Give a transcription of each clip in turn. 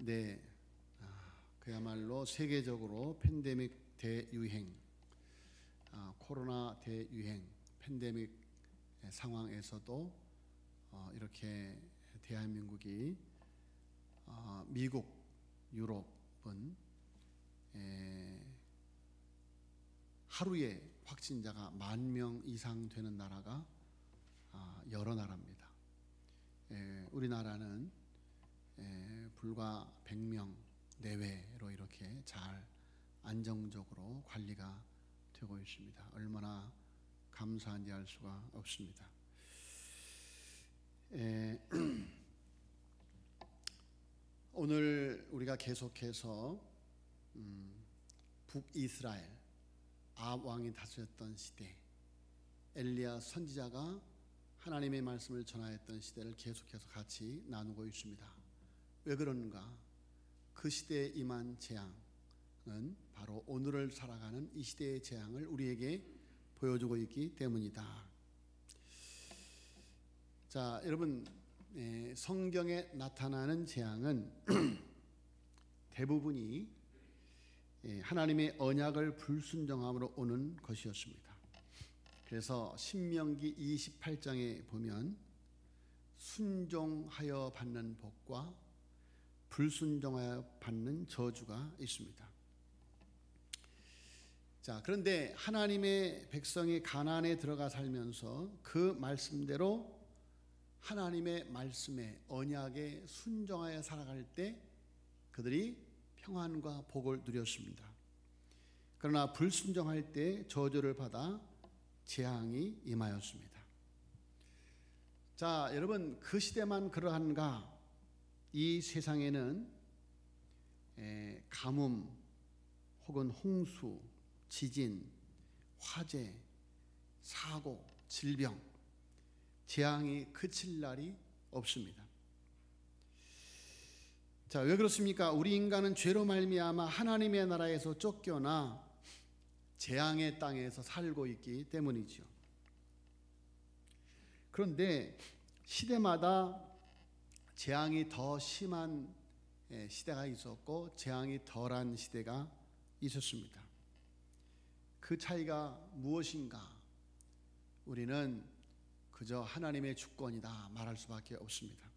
네, 그야말로 세계적으로 팬데믹 대유행, 코로나 대유행, 팬데믹 상황에서도 이렇게 대한민국이 미국, 유럽은 하루에 확진자가 10,000명 이상 되는 나라가 여러 나라입니다. 우리나라는 불과 100명 내외로 이렇게 잘 안정적으로 관리가 되고 있습니다. 얼마나 감사한지 알 수가 없습니다. 오늘 우리가 계속해서 북이스라엘 아합 왕이 다스렸던 시대, 엘리야 선지자가 하나님의 말씀을 전하였던 시대를 계속해서 같이 나누고 있습니다. 왜 그런가? 그 시대에 임한 재앙은 바로 오늘을 살아가는 이 시대의 재앙을 우리에게 보여주고 있기 때문이다. 자, 여러분, 성경에 나타나는 재앙은 대부분이 하나님의 언약을 불순종함으로 오는 것이었습니다. 그래서 신명기 28장에 보면 순종하여 받는 복과 불순종하여 받는 저주가 있습니다. 자, 그런데 하나님의 백성이 가나안에 들어가 살면서 그 말씀대로 하나님의 말씀에 언약에 순종하여 살아갈 때 그들이 평안과 복을 누렸습니다. 그러나 불순종할 때 저주를 받아 재앙이 임하였습니다. 자, 여러분, 그 시대만 그러한가? 이 세상에는 가뭄 혹은 홍수, 지진, 화재, 사고, 질병, 재앙이 그칠 날이 없습니다. 자, 왜 그렇습니까? 우리 인간은 죄로 말미암아 하나님의 나라에서 쫓겨나 재앙의 땅에서 살고 있기 때문이죠. 그런데 시대마다 재앙이 더 심한 시대가 있었고 재앙이 덜한 시대가 있었습니다. 그 차이가 무엇인가? 우리는 그저 하나님의 주권이다 말할 수밖에 없습니다.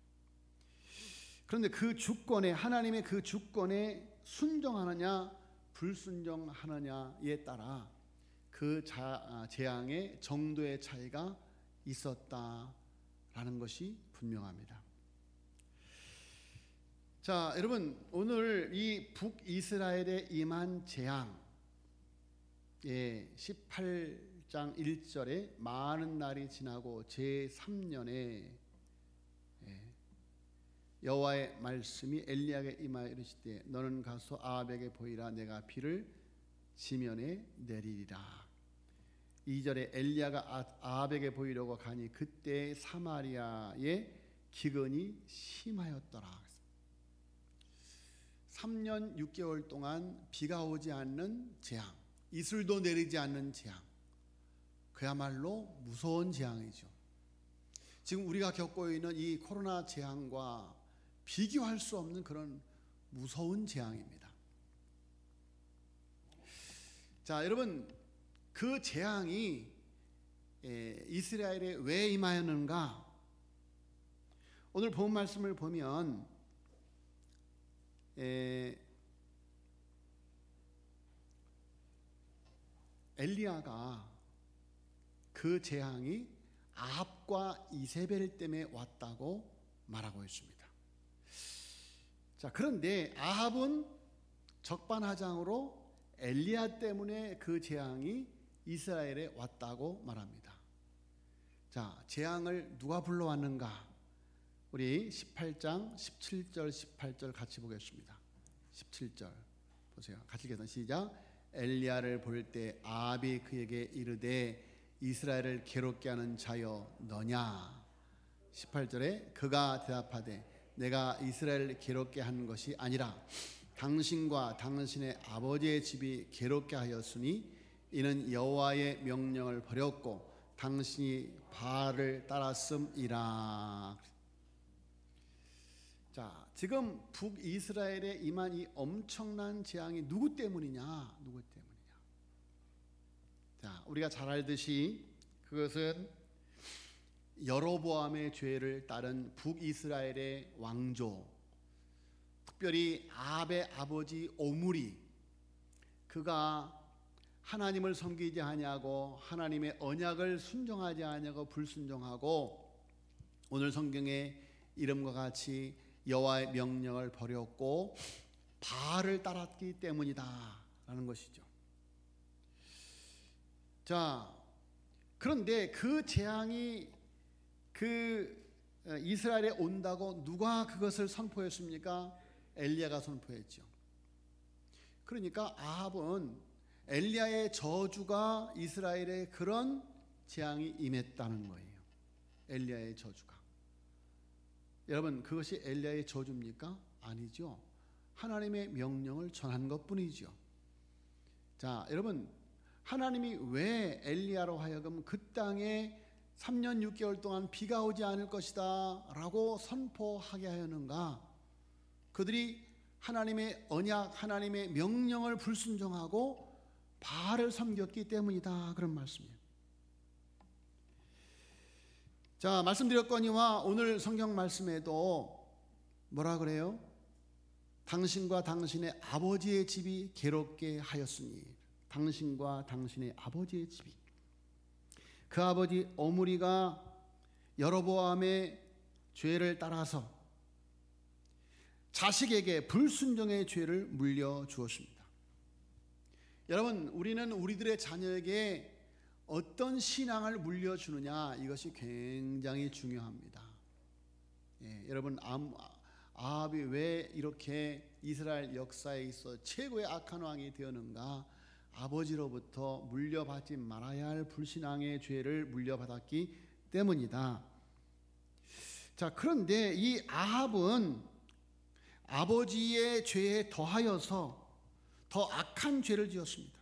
그런데 그 주권에, 하나님의 그 주권에 순종하느냐 불순종하느냐에 따라 그 재앙의 정도의 차이가 있었다라는 것이 분명합니다. 자, 여러분, 오늘 이 북이스라엘에 임한 재앙, 18장 1절에 많은 날이 지나고 제3년에 여호와의 말씀이 엘리야에게 임하여 이르시되 너는 가서 아합에게 보이라. 내가 비를 지면에 내리리라. 2절에 엘리야가 아합에게 보이려고 가니 그때 사마리아에 기근이 심하였더라. 3년 6개월 동안 비가 오지 않는 재앙, 이슬도 내리지 않는 재앙, 그야말로 무서운 재앙이죠. 지금 우리가 겪고 있는 이 코로나 재앙과 비교할 수 없는 그런 무서운 재앙입니다. 자, 여러분, 그 재앙이 이스라엘에 왜 임하였는가? 오늘 본 말씀을 보면 엘리야가 그 재앙이 아합과 이세벨 때문에 왔다고 말하고 있습니다. 자, 그런데 아합은 적반하장으로 엘리야 때문에 그 재앙이 이스라엘에 왔다고 말합니다. 자, 재앙을 누가 불러왔는가? 우리 18장 17절 18절 같이 보겠습니다. 17절 보세요. 같이 읽겠습니다. 시작. 엘리야를 볼 때 아합이 그에게 이르되 이스라엘을 괴롭게 하는 자여 너냐? 18절에 그가 대답하되 내가 이스라엘을 괴롭게 한 것이 아니라 당신과 당신의 아버지의 집이 괴롭게 하였으니 이는 여호와의 명령을 버렸고 당신이 바알을 따랐음이라. 자, 지금 북이스라엘에 임한 이 엄청난 재앙이 누구 때문이냐? 누구 때문이냐? 자, 우리가 잘 알듯이 그것은 여로보암의 죄를 따른 북이스라엘의 왕조, 특별히 아합의 아버지 오므리, 그가 하나님을 섬기지 아니하고 하나님의 언약을 순종하지 아니하고 불순종하고 오늘 성경의 이름과 같이 여호와의 명령을 버렸고 바알을 따랐기 때문이다라는 것이죠. 자, 그런데 그 재앙이 이스라엘에 온다고 누가 그것을 선포했습니까? 엘리야가 선포했죠. 그러니까 아합은 엘리야의 저주가 이스라엘에 그런 재앙이 임했다는 거예요. 엘리야의 저주가. 여러분, 그것이 엘리야의 저주입니까? 아니죠. 하나님의 명령을 전한 것뿐이죠. 자, 여러분, 하나님이 왜 엘리야로 하여금 그 땅에 3년 6개월 동안 비가 오지 않을 것이다 라고 선포하게 하였는가? 그들이 하나님의 언약, 하나님의 명령을 불순종하고 바알을 섬겼기 때문이다, 그런 말씀이에요. 자, 말씀드렸거니와 오늘 성경 말씀에도 뭐라 그래요? 당신과 당신의 아버지의 집이 괴롭게 하였으니, 당신과 당신의 아버지의 집이, 그 아버지 오므리가 여로보암의 죄를 따라서 자식에게 불순종의 죄를 물려주었습니다. 여러분, 우리는 우리들의 자녀에게 어떤 신앙을 물려주느냐, 이것이 굉장히 중요합니다. 여러분, 아합이 왜 이렇게 이스라엘 역사에 있어 최고의 악한 왕이 되었는가? 아버지로부터 물려받지 말아야 할 불신앙의 죄를 물려받았기 때문이다. 자, 그런데 이 아합은 아버지의 죄에 더하여서 더 악한 죄를 지었습니다.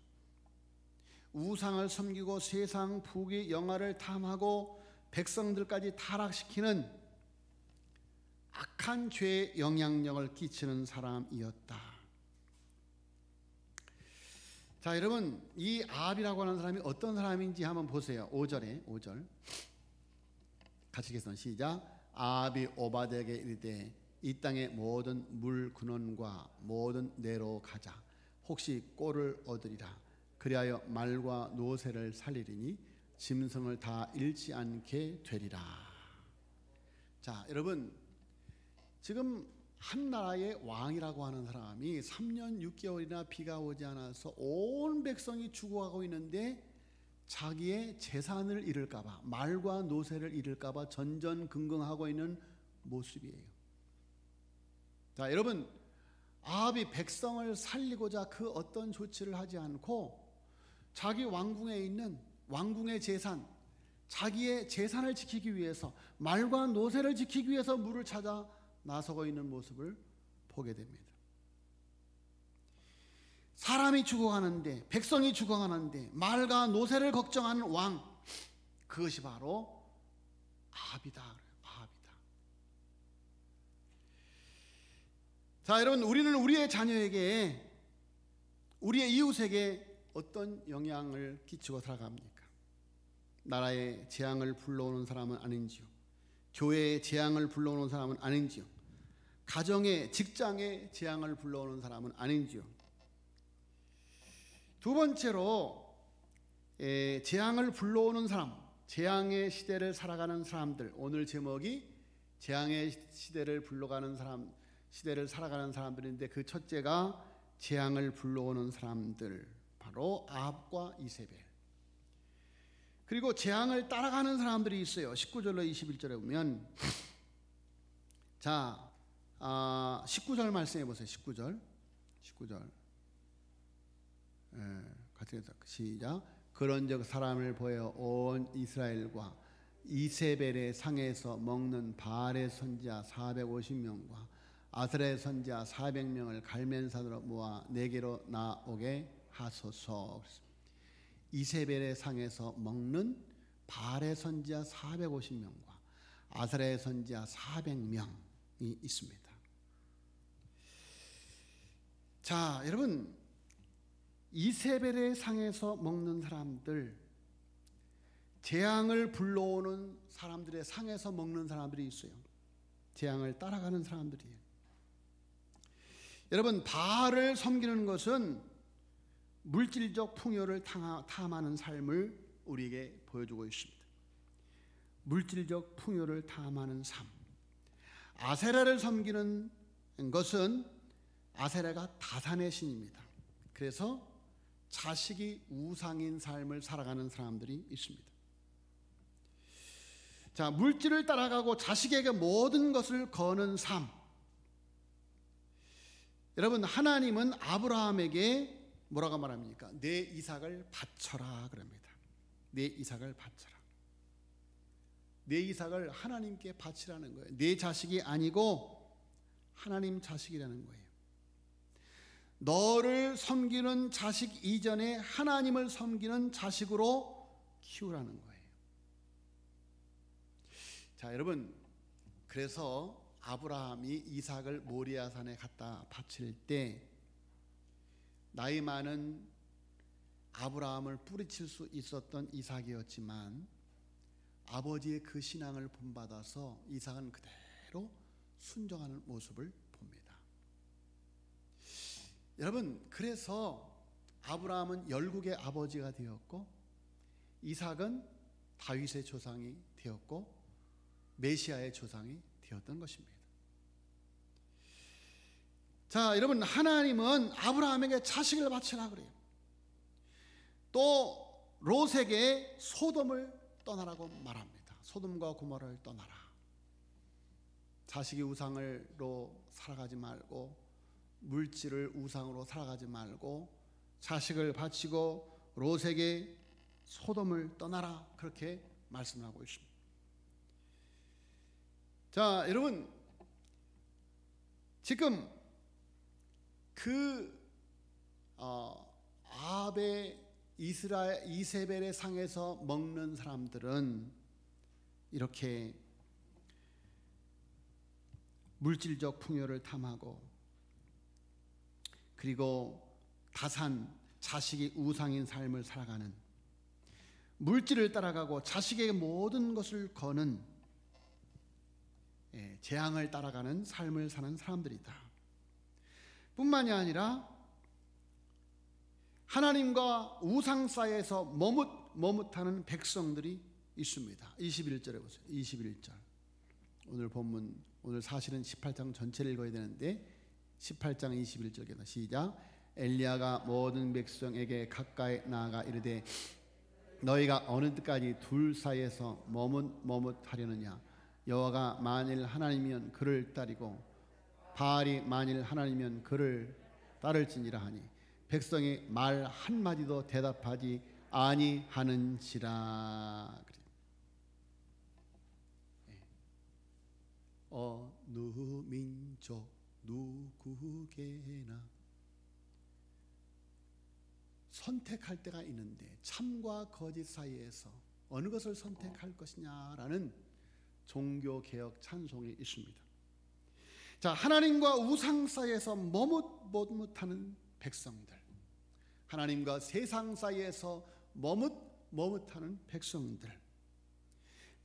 우상을 섬기고 세상 부귀 영화를 탐하고 백성들까지 타락시키는 악한 죄의 영향력을 끼치는 사람이었다. 자, 여러분, 이 아합이라고 하는 사람이 어떤 사람인지 한번 보세요. 5절 같이 읽겠습니다. 시작. 아합이 오바댜에게 이르되 이 땅의 모든 물 근원과 모든 내로 가자. 혹시 꼴을 얻으리라. 그리하여 말과 노새를 살리리니 짐승을 다 잃지 않게 되리라. 자, 여러분, 지금 한 나라의 왕이라고 하는 사람이 3년 6개월이나 비가 오지 않아서 온 백성이 죽어가고 있는데 자기의 재산을 잃을까 봐, 말과 노새를 잃을까 봐 전전긍긍하고 있는 모습이에요. 자, 여러분, 아합이 백성을 살리고자 그 어떤 조치를 하지 않고 자기 왕궁에 있는 왕궁의 재산, 자기의 재산을 지키기 위해서, 말과 노새를 지키기 위해서 물을 찾아 나서고 있는 모습을 보게 됩니다. 사람이 죽어가는데, 백성이 죽어가는데 말과 노새를 걱정하는 왕, 그것이 바로 아합이다. 아합이다. 자, 여러분, 우리는 우리의 자녀에게, 우리의 이웃에게 어떤 영향을 끼치고 살아갑니까? 나라의 재앙을 불러오는 사람은 아닌지요? 교회의 재앙을 불러오는 사람은 아닌지요? 가정의, 직장의 재앙을 불러오는 사람은 아닌지요? 두 번째로, 재앙을 불러오는 사람, 재앙의 시대를 살아가는 사람들. 오늘 제목이 재앙의 시대를 불러가는 사람, 시대를 살아가는 사람들인데, 그 첫째가 재앙을 불러오는 사람들, 바로 아합과 이세벨. 그리고 재앙을 따라가는 사람들이 있어요. 19절로 21절에 보면, 자, 19절 말씀해 보세요. 19절 같이 해서 시작. 그런즉 사람을 보여 온 이스라엘과 이세벨의 상에서 먹는 바알의 선지자 450명과 아스라의 선지자 400명을 갈면산으로 모아 내게로 나오게 하소서. 이세벨의 상에서 먹는 바알의 선지자 450명과 아스라의 선지자 400명이 있습니다. 자, 여러분, 이세벨의 상에서 먹는 사람들, 재앙을 불러오는 사람들의 상에서 먹는 사람들이 있어요. 재앙을 따라가는 사람들이에요. 여러분, 바알을 섬기는 것은 물질적 풍요를 탐하는 삶을 우리에게 보여주고 있습니다. 물질적 풍요를 탐하는 삶. 아세라를 섬기는 것은 아세라가 다산의 신입니다. 그래서 자식이 우상인 삶을 살아가는 사람들이 있습니다. 자, 물질을 따라가고 자식에게 모든 것을 거는 삶. 여러분, 하나님은 아브라함에게 뭐라고 말합니까? 내 이삭을 바쳐라 그럽니다. 내 이삭을 바쳐라. 내 이삭을 하나님께 바치라는 거예요. 내 자식이 아니고 하나님 자식이라는 거예요. 너를 섬기는 자식 이전에 하나님을 섬기는 자식으로 키우라는 거예요. 자, 여러분, 그래서 아브라함이 이삭을 모리아산에 갖다 바칠 때 나이 많은 아브라함을 뿌리칠 수 있었던 이삭이었지만 아버지의 그 신앙을 본받아서 이삭은 그대로 순종하는 모습을 봅니다. 여러분, 그래서 아브라함은 열국의 아버지가 되었고 이삭은 다윗의 조상이 되었고 메시아의 조상이 되었던 것입니다. 자, 여러분, 하나님은 아브라함에게 자식을 바치라 그래요. 또 롯에게 소돔을 떠나라고 말합니다. 소돔과 고모라를 떠나라. 자식이 우상으로 살아가지 말고 물질을 우상으로 살아가지 말고 자식을 바치고 롯에게 소돔을 떠나라, 그렇게 말씀하고 있습니다. 자, 여러분, 지금 그 아합의 이세벨의 상에서 먹는 사람들은 이렇게 물질적 풍요를 탐하고 그리고 다산, 자식이 우상인 삶을 살아가는, 물질을 따라가고 자식에게 모든 것을 거는 재앙을 따라가는 삶을 사는 사람들이다. 뿐만이 아니라 하나님과 우상 사이에서 머뭇하는 백성들이 있습니다. 21절에 보세요. 21절. 오늘 본문, 오늘 사실은 18장 전체를 읽어야 되는데 18장 21절입니다. 시작. 엘리야가 모든 백성에게 가까이 나아가 이르되 너희가 어느 때까지 둘 사이에서 머뭇하려느냐. 여호와가 만일 하나님이면 그를 따르고 바알이 만일 하나님이면 그를 따를지니라 하니 백성이 말 한마디도 대답하지 아니하는지라. 어느 민족 누구게나 선택할 때가 있는데 참과 거짓 사이에서 어느 것을 선택할 것이냐라는 종교개혁 찬송이 있습니다. 자, 하나님과 우상 사이에서 머뭇하는 백성들, 하나님과 세상 사이에서 머뭇하는 백성들.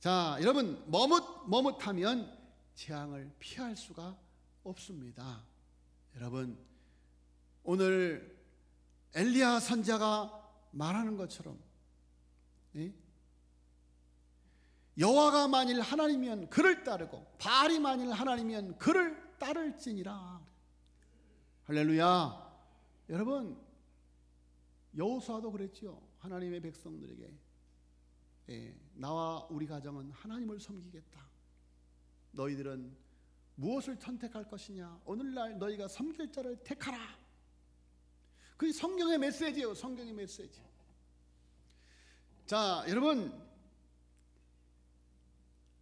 자, 여러분, 머뭇하면 재앙을 피할 수가 없습니다. 여러분, 오늘 엘리야 선지자가 말하는 것처럼 여호와가 만일 하나님이면 그를 따르고 바알이 만일 하나님이면 그를 따를지니라. 할렐루야. 여러분, 여호수아도 그랬죠. 하나님의 백성들에게 나와 우리 가정은 하나님을 섬기겠다. 너희들은 무엇을 선택할 것이냐. 오늘날 너희가 섬길 자를 택하라. 그게 성경의 메시지예요. 성경의 메시지. 자, 여러분,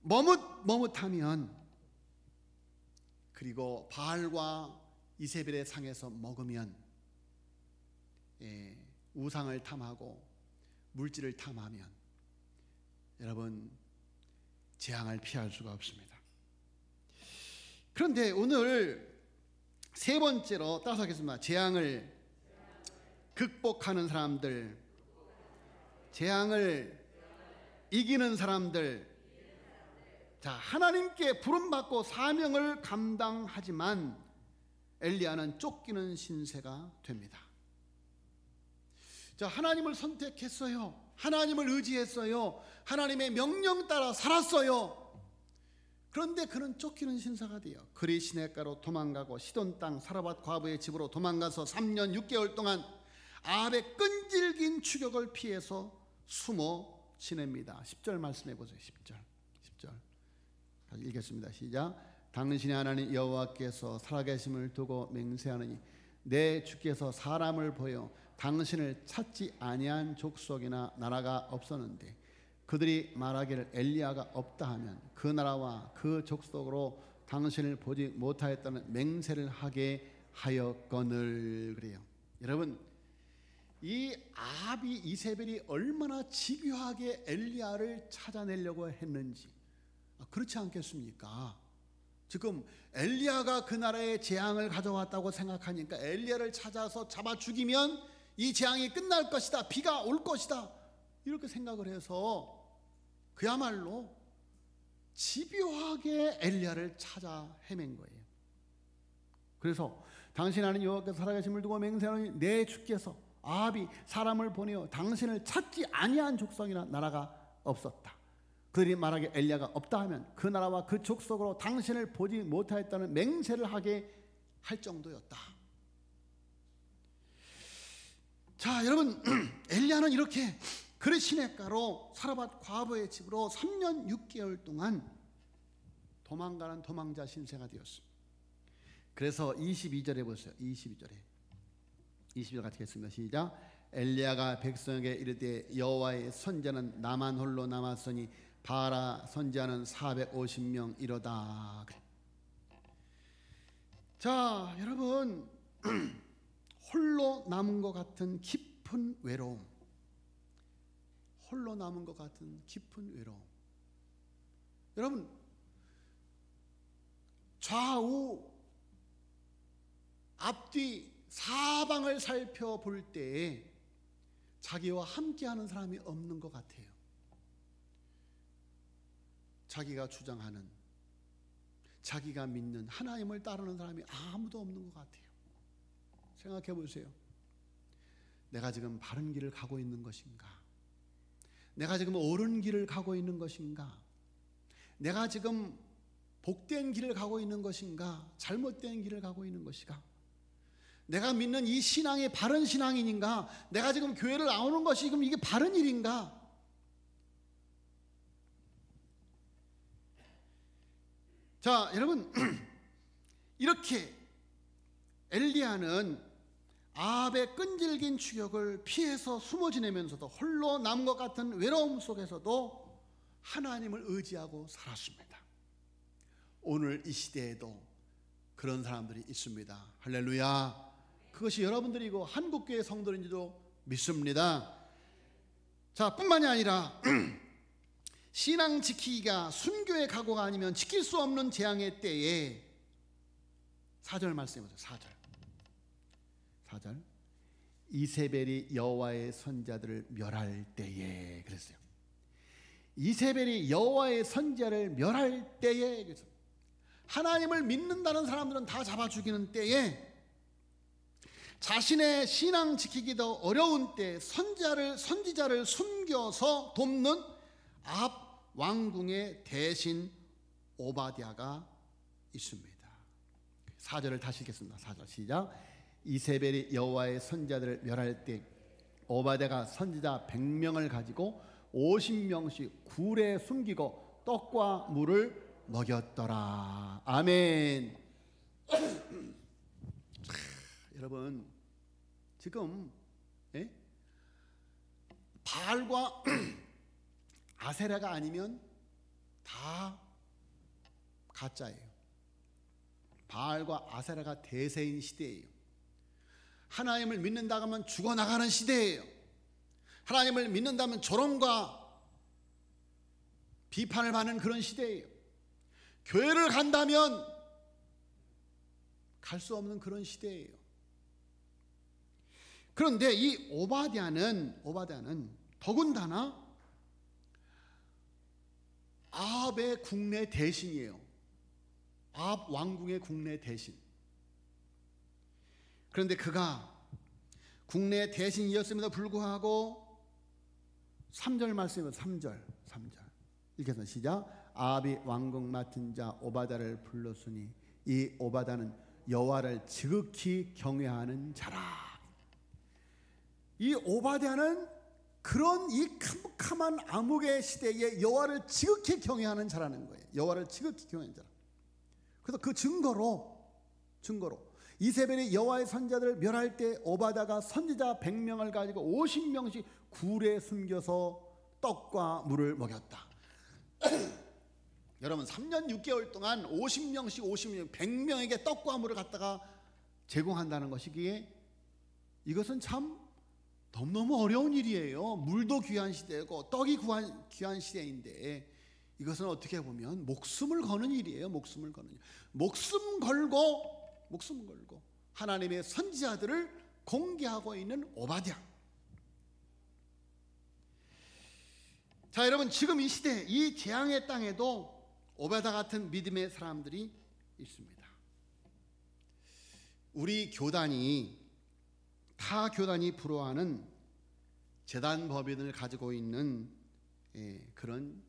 머뭇하면 그리고 바알과 이세벨의 상에서 먹으면 우상을 탐하고 물질을 탐하면 여러분 재앙을 피할 수가 없습니다. 그런데 오늘 세 번째로 따라서 하겠습니다. 재앙을 극복하는 사람들, 재앙을 이기는 사람들. 자, 하나님께 부름받고 사명을 감당하지만 엘리야는 쫓기는 신세가 됩니다. 자, 하나님을 선택했어요. 하나님을 의지했어요. 하나님의 명령 따라 살았어요. 그런데 그는 쫓기는 신사가 돼요. 그리 시냇가로 도망가고 시돈 땅 사라밧 과부의 집으로 도망가서 3년 6개월 동안 아합의 끈질긴 추격을 피해서 숨어 지냅니다. 10절 말씀해 보세요. 10절 같이 읽겠습니다. 시작. 당신의 하나님 여호와께서 살아계심을 두고 맹세하느니 내 주께서 사람을 보여 당신을 찾지 아니한 족속이나 나라가 없었는데 그들이 말하기를 엘리야가 없다 하면 그 나라와 그 족속으로 당신을 보지 못하였다는 맹세를 하게 하였거늘. 그래요. 여러분, 이 아합이 이세벨이 얼마나 집요하게 엘리야를 찾아내려고 했는지 그렇지 않겠습니까? 지금 엘리야가 그 나라에 재앙을 가져왔다고 생각하니까 엘리야를 찾아서 잡아 죽이면 이 재앙이 끝날 것이다, 비가 올 것이다, 이렇게 생각을 해서 그야말로 집요하게 엘리야를 찾아 헤맨 거예요. 그래서 당신 하나님 여호와께서 살아계심을 두고 맹세하노니 내 주께서 아합이 사람을 보내어 당신을 찾지 아니한 족속이나 나라가 없었다. 그들이 말하기에 엘리야가 없다 하면 그 나라와 그 족속으로 당신을 보지 못하였다는 맹세를 하게 할 정도였다. 자, 여러분, 엘리야는 이렇게 그리 시냇가로 사라밧 과부의 집으로 3년 6개월 동안 도망가는 도망자 신세가 되었습니다. 그래서 22절에 보세요. 22절 같이 읽겠습니다. 시작. 엘리야가 백성에게 이르되 여호와의 선자는 나만 홀로 남았으니 바라 선지자는 450명 이로다. 자, 여러분, 홀로 남은 것 같은 깊은 외로움, 홀로 남은 것 같은 깊은 외로움. 여러분, 좌우 앞뒤 사방을 살펴볼 때에 자기와 함께하는 사람이 없는 것 같아요. 자기가 주장하는, 자기가 믿는 하나님을 따르는 사람이 아무도 없는 것 같아요. 생각해 보세요. 내가 지금 바른 길을 가고 있는 것인가? 내가 지금 옳은 길을 가고 있는 것인가? 내가 지금 복된 길을 가고 있는 것인가? 잘못된 길을 가고 있는 것인가? 내가 믿는 이 신앙이 바른 신앙인가? 내가 지금 교회를 나오는 것이 지금 이게 바른 일인가? 자, 여러분, 이렇게 엘리야는 아합의 끈질긴 추격을 피해서 숨어 지내면서도 홀로 남은 것 같은 외로움 속에서도 하나님을 의지하고 살았습니다. 오늘 이 시대에도 그런 사람들이 있습니다. 할렐루야. 그것이 여러분들이고 한국교회 성도인지도 믿습니다. 자, 뿐만이 아니라 신앙 지키기가 순교의 각오가 아니면 지킬 수 없는 재앙의 때에 4절 말씀해보세요. 4절 이세벨이 여호와의 선자들을 멸할 때에 그랬어요. 이세벨이 여호와의 선자를 멸할 때에 그래서 하나님을 믿는다는 사람들은 다 잡아 죽이는 때에 자신의 신앙 지키기도 어려운 때 선지자를 숨겨서 돕는 아합 왕궁의 대신 오바댜가 있습니다. 4절을 다시 읽겠습니다. 4절 시작. 이세벨이 여호와의 선자들을 멸할 때 오바댜가 선지자 100명을 가지고 50명씩 굴에 숨기고 떡과 물을 먹였더라. 아멘. 여러분, 지금 바알과 아세라가 아니면 다 가짜예요. 바알과 아세라가 대세인 시대예요. 하나님을 믿는다고 하면 죽어나가는 시대예요. 하나님을 믿는다면 조롱과 비판을 받는 그런 시대예요. 교회를 간다면 갈 수 없는 그런 시대예요. 그런데 이 오바댜는 더군다나 아합의 국내 대신이에요. 아합 왕궁의 국내 대신. 그런데 그가 국내 대신이었음에도 불구하고 3절 말씀입니다. 3절 읽겠습니다. 시작. 아합이 왕궁 맡은 자 오바댜를 불렀으니 이 오바댜는 여호와를 지극히 경외하는 자라. 이 오바댜는 그런 이 캄캄한 암흑의 시대에 여호와를 지극히 경외하는 자라는 거예요. 여호와를 지극히 경외하는 자라. 그래서 그 증거로 이세벨이 여호와의 선지자들을 멸할 때 오바댜가 선지자 100명을 가지고 50명씩 굴에 숨겨서 떡과 물을 먹였다. 여러분 3년 6개월 동안 50명씩 100명에게 떡과 물을 갖다가 제공한다는 것이기에 이것은 참 너무너무 어려운 일이에요. 물도 귀한 시대고 떡이 귀한 시대인데 이것은 어떻게 보면 목숨을 거는 일이에요. 목숨을 걸고 하나님의 선지자들을 공개하고 있는 오바댜. 자, 여러분 지금 이 시대, 이 재앙의 땅에도 오바댜 같은 믿음의 사람들이 있습니다. 우리 교단이 타 교단이 부러워하는 제단 법인을 가지고 있는 그런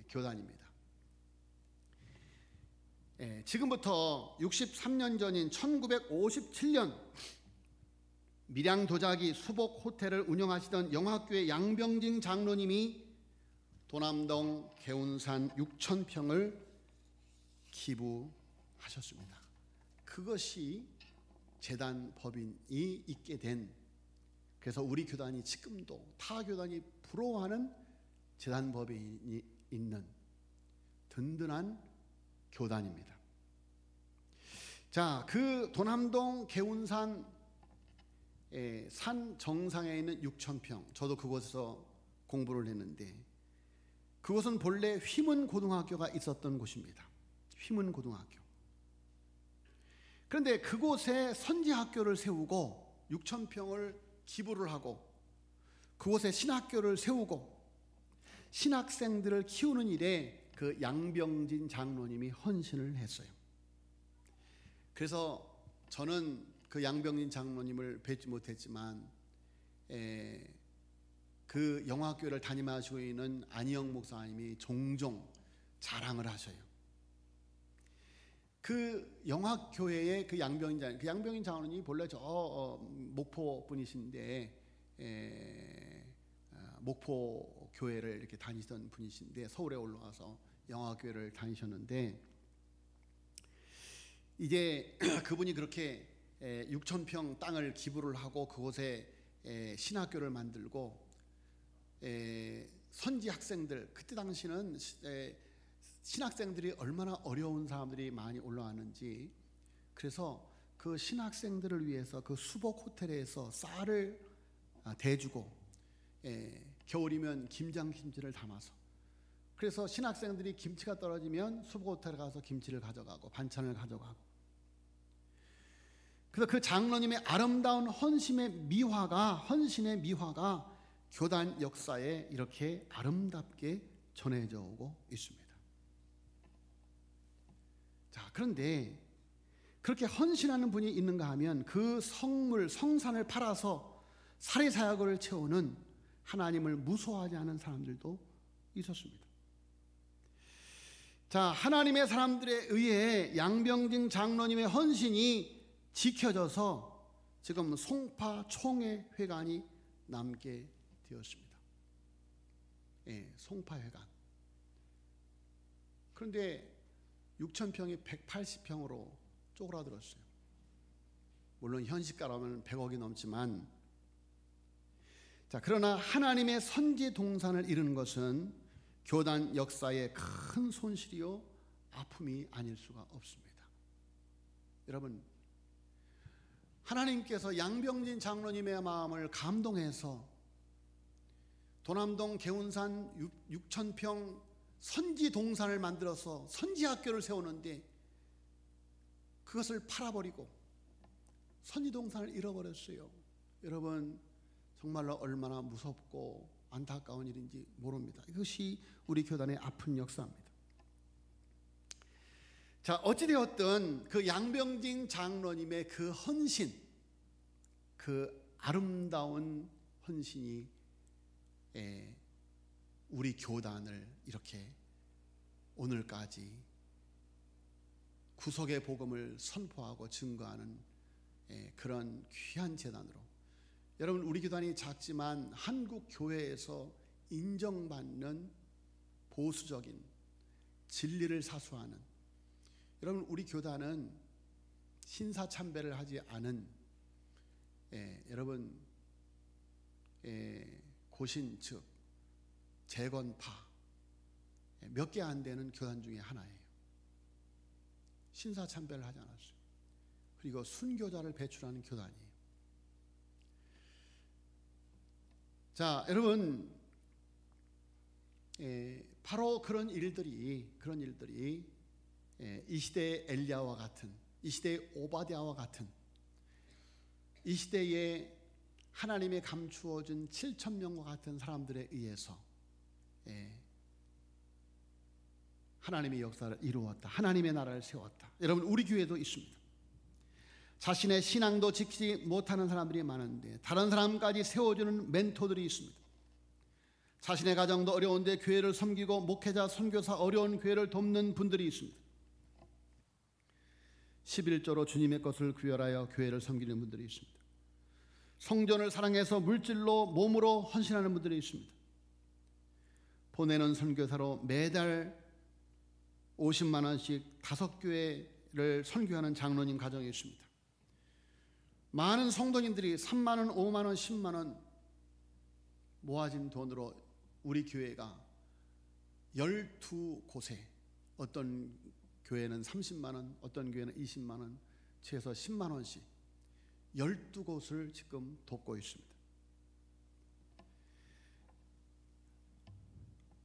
교단입니다. 지금부터 63년 전인 1957년 밀양 도자기 수복 호텔을 운영하시던 영화교회 양병진 장로님이 도남동 개운산 6,000평을 기부하셨습니다. 그것이 제단 법인이 있게 된, 그래서 우리 교단이 지금도 타 교단이 부러워하는 제단 법인이 있는 든든한 교단입니다. 자, 그 도남동 개운산 산 정상에 있는 6,000평, 저도 그곳에서 공부를 했는데 그곳은 본래 휘문고등학교가 있었던 곳입니다. 휘문고등학교. 그런데 그곳에 선지학교를 세우고 6,000평을 기부를 하고 그곳에 신학교를 세우고 신학생들을 키우는 일에 그 양병진 장로님이 헌신을 했어요. 그래서 저는 그 양병진 장로님을 뵙지 못했지만 그 영화교회를 담임하시고 있는 안희영 목사님이 종종 자랑을 하셔요. 그 영화교회의 그 양병진 장로님이 본래 저 목포 분이신데 목포 교회를 이렇게 다니시던 분이신데 서울에 올라와서 영화교회를 다니셨는데 이제 그분이 그렇게 6,000평 땅을 기부를 하고 그곳에 신학교를 만들고 선지 학생들, 그때 당시는 신학생들이 얼마나 어려운 사람들이 많이 올라왔는지, 그래서 그 신학생들을 위해서 그 수복 호텔에서 쌀을 대주고 겨울이면 김장김치를 담아서, 그래서 신학생들이 김치가 떨어지면 수복 호텔에 가서 김치를 가져가고 반찬을 가져가고, 그래서 그 장로님의 아름다운 헌신의 미화가 교단 역사에 이렇게 아름답게 전해져 오고 있습니다. 자, 그런데 그렇게 헌신하는 분이 있는가 하면 그 성산을 팔아서 사리사욕을 채우는 하나님을 무서워하지 않은 사람들도 있었습니다. 자, 하나님의 사람들에 의해 양병진 장로님의 헌신이 지켜져서 지금 송파 총회회관이 남게 되었습니다. 송파회관. 그런데 6,000평이 180평으로 쪼그라들었어요. 물론 현시가라면 100억이 넘지만, 자, 그러나 하나님의 선지 동산을 이루는 것은 교단 역사의 큰 손실이요 아픔이 아닐 수가 없습니다. 여러분, 하나님께서 양병진 장로님의 마음을 감동해서 도남동 개운산 6,000평 선지 동산을 만들어서 선지 학교를 세우는데 그것을 팔아버리고 선지동산을 잃어버렸어요. 여러분 정말로 얼마나 무섭고 안타까운 일인지 모릅니다. 이것이 우리 교단의 아픈 역사입니다. 자, 어찌되었든 그 양병진 장로님의 그 헌신, 그 아름다운 헌신이 우리 교단을 이렇게 오늘까지 구속의 복음을 선포하고 증거하는 그런 귀한 재단으로, 여러분 우리 교단이 작지만 한국 교회에서 인정받는 보수적인 진리를 사수하는, 여러분 우리 교단은 신사참배를 하지 않은 여러분 고신 즉 재건파 몇 개 안 되는 교단 중에 하나예요. 신사참배를 하지 않았어요. 그리고 순교자를 배출하는 교단이에요. 자, 여러분 바로 그런 일들이 이 시대의 엘리야와 같은, 이 시대의 오바댜와 같은, 이 시대에 하나님의 감추어준 7,000명과 같은 사람들에 의해서 하나님의 역사를 이루었다. 하나님의 나라를 세웠다. 여러분 우리 교회도 있습니다. 자신의 신앙도 지키지 못하는 사람들이 많은데 다른 사람까지 세워주는 멘토들이 있습니다. 자신의 가정도 어려운데 교회를 섬기고 목회자, 선교사, 어려운 교회를 돕는 분들이 있습니다. 11조로 주님의 것을 구별하여 교회를 섬기는 분들이 있습니다. 성전을 사랑해서 물질로 몸으로 헌신하는 분들이 있습니다. 보내는 선교사로 매달 50만 원씩 5교회를 선교하는 장로님 가정이 있습니다. 많은 성도님들이 3만 원, 5만 원, 10만 원 모아진 돈으로 우리 교회가 12곳에, 어떤 교회는 30만 원, 어떤 교회는 20만 원, 최소 10만 원씩 12곳을 지금 돕고 있습니다.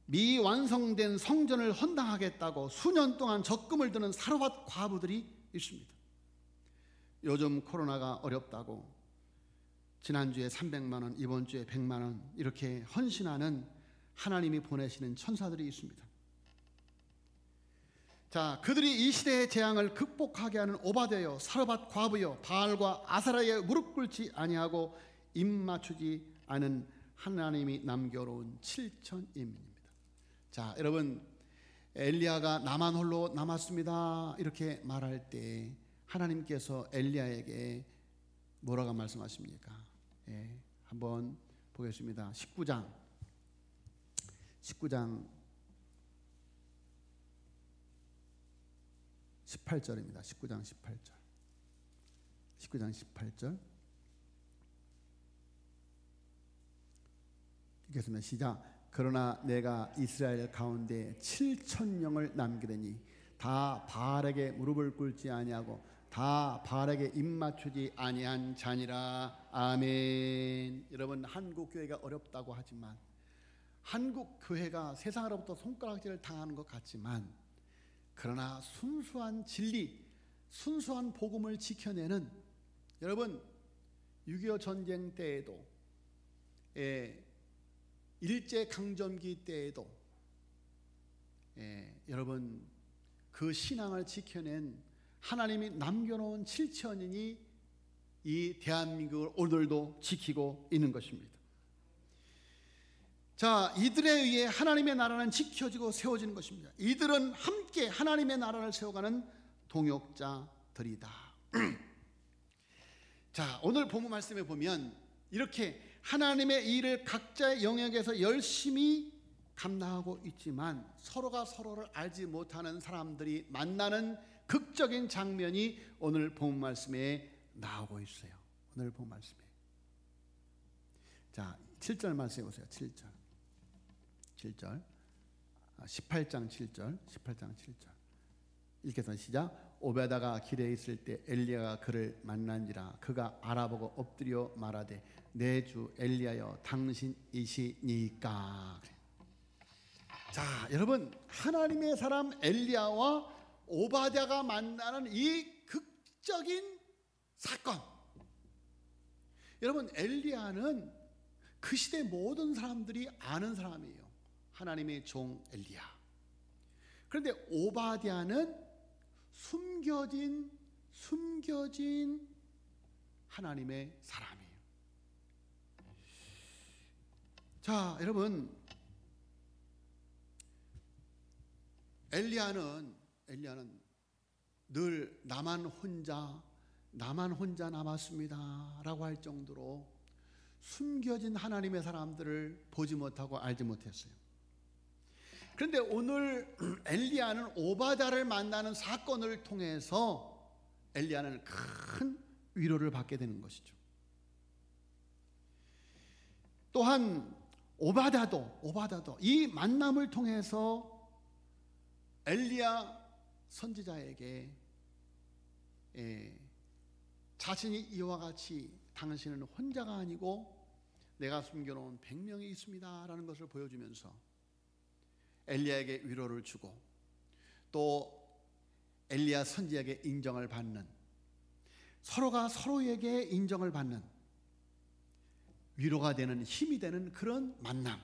미완성된 성전을 헌당하겠다고 수년 동안 적금을 드는 사르밧 과부들이 있습니다. 요즘 코로나가 어렵다고 지난주에 300만 원, 이번 주에 100만 원 이렇게 헌신하는 하나님이 보내시는 천사들이 있습니다. 자, 그들이 이 시대의 재앙을 극복하게 하는 오바댜여, 사르밧 과부여, 바알과 아사라에 무릎 꿇지 아니하고 입 맞추지 않은 하나님이 남겨놓은 7,000인민입니다. 자, 여러분 엘리야가 나만 홀로 남았습니다 이렇게 말할 때 하나님께서 엘리야에게 뭐라고 말씀하십니까? 한번 보겠습니다. 19장 18절입니다. 19장 18절 읽겠습니다. 시작. 그러나 내가 이스라엘 가운데 7,000명을 남기려니 다 바알에게 무릎을 꿇지 아니하고 다 바알에게 입 맞추지 아니한 자니라. 아멘. 여러분 한국 교회가 어렵다고 하지만, 한국 교회가 세상으로부터 손가락질을 당하는 것 같지만, 그러나 순수한 진리, 순수한 복음을 지켜내는, 여러분 6.25 전쟁 때에도 일제강점기 때에도 여러분 그 신앙을 지켜낸 하나님이 남겨놓은 7,000인이 이 대한민국을 오늘도 지키고 있는 것입니다. 자, 이들에 의해 하나님의 나라는 지켜지고 세워지는 것입니다. 이들은 함께 하나님의 나라를 세워가는 동역자들이다. 자, 오늘 본문 말씀에 보면 이렇게 하나님의 일을 각자의 영역에서 열심히 감당하고 있지만 서로가 서로를 알지 못하는 사람들이 만나는 극적인 장면이 오늘 본문 말씀에 나오고 있어요. 오늘 본문 말씀에. 자, 7절 말씀해 보세요. 7절. 18장 7절. 읽겠습니다. 시작. 오베다가 길에 있을 때 엘리야가 그를 만난지라. 그가 알아보고 엎드려 말하되 내 주 엘리야여 당신이시니까. 자, 여러분 하나님의 사람 엘리야와 오바댜가 만나는 이 극적인 사건, 여러분, 엘리야는 그 시대 모든 사람들이 아는 사람이에요. 하나님의 종 엘리야. 그런데 오바댜는 숨겨진 하나님의 사람이에요. 자, 여러분, 엘리야는 늘 나만 혼자 남았습니다 라고 할 정도로 숨겨진 하나님의 사람들을 보지 못하고 알지 못했어요. 그런데 오늘 엘리야는 오바댜를 만나는 사건을 통해서 엘리야는 큰 위로를 받게 되는 것이죠. 또한 오바댜도 이 만남을 통해서 엘리야 선지자에게 자신이 이와 같이 당신은 혼자가 아니고 내가 숨겨놓은 100명이 있습니다 라는 것을 보여주면서 엘리야에게 위로를 주고 또 엘리야 선지자에게 인정을 받는, 서로가 서로에게 인정을 받는, 위로가 되는, 힘이 되는 그런 만남.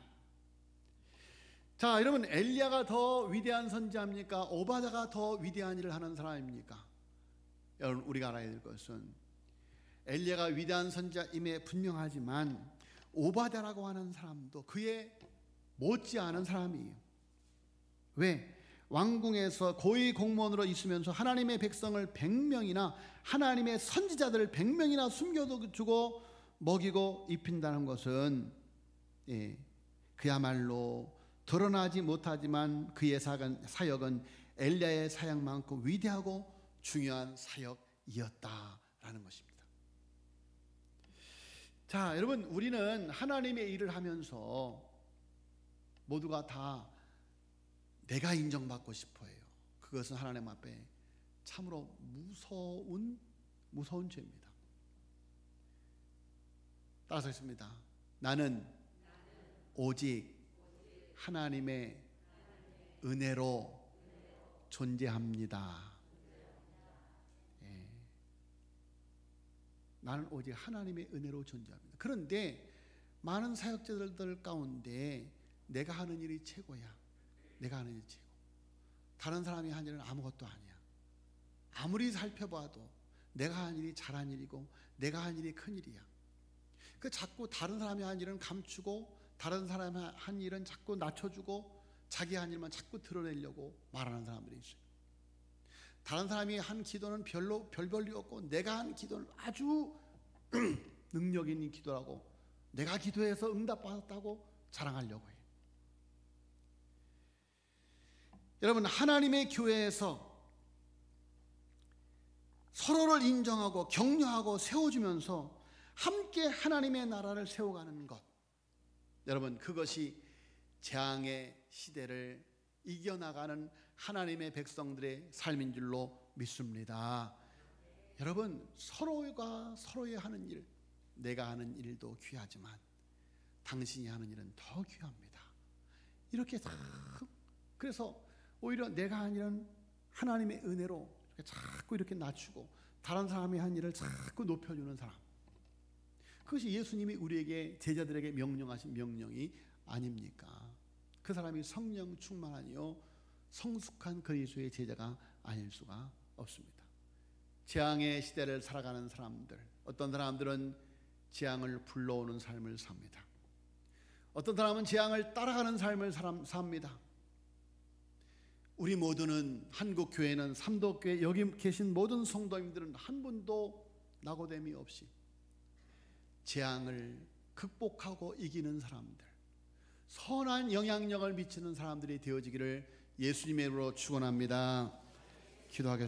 자, 여러분, 엘리야가 더 위대한 선지자입니까? 오바댜가 더 위대한 일을 하는 사람입니까? 여러분, 우리가 알아야 될 것은 엘리야가 위대한 선지자임에 분명하지만 오바댜라고 하는 사람도 그에 못지않은 사람이에요. 왜? 왕궁에서 고위 공무원으로 있으면서 하나님의 백성을 100명이나, 하나님의 선지자들을 100명이나 숨겨두고 먹이고 입힌다는 것은 그야말로 드러나지 못하지만 그의 사역은 엘리야의 사역만큼 위대하고 중요한 사역이었다라는 것입니다. 자, 여러분, 우리는 하나님의 일을 하면서 모두가 다 내가 인정받고 싶어 해요. 그것은 하나님 앞에 참으로 무서운 죄입니다. 따라서 있습니다. 나는 오직 하나님의 은혜로 존재합니다. 나는 오직 하나님의 은혜로 존재합니다. 그런데 많은 사역자들 가운데 내가 하는 일이 최고야. 내가 하는 일이 최고. 다른 사람이 하는 일은 아무것도 아니야. 아무리 살펴봐도 내가 하는 일이 잘한 일이고 내가 하는 일이 큰 일이야. 그 자꾸 다른 사람이 한 일은 감추고 다른 사람이 한 일은 자꾸 낮춰주고 자기 한 일만 자꾸 드러내려고 말하는 사람들이 있어요. 다른 사람이 한 기도는 별 볼이 없고 내가 한 기도는 아주 능력 있는 기도라고, 내가 기도해서 응답받았다고 자랑하려고 해요. 여러분, 하나님의 교회에서 서로를 인정하고 격려하고 세워주면서 함께 하나님의 나라를 세워가는 것, 여러분, 그것이 재앙의 시대를 이겨나가는 하나님의 백성들의 삶인 줄로 믿습니다. 여러분, 서로가 서로의 하는 일, 내가 하는 일도 귀하지만 당신이 하는 일은 더 귀합니다. 이렇게 그래서 오히려 내가 하는 일은 하나님의 은혜로 자꾸 이렇게 낮추고 다른 사람이 한 일을 자꾸 높여주는 사람, 그것이 예수님이 우리에게, 제자들에게 명령하신 명령이 아닙니까? 그 사람이 성령 충만하니요 성숙한 그리스도의 제자가 아닐 수가 없습니다. 재앙의 시대를 살아가는 사람들, 어떤 사람들은 재앙을 불러오는 삶을 삽니다. 어떤 사람은 재앙을 따라가는 삶을 삽니다. 우리 모두는, 한국교회는, 삼도교회 여기 계신 모든 성도님들은 한 분도 낙오됨이 없이 재앙을 극복하고 이기는 사람들, 선한 영향력을 미치는 사람들이 되어지기를 예수님의 이름으로 축원합니다. 기도하겠습니다.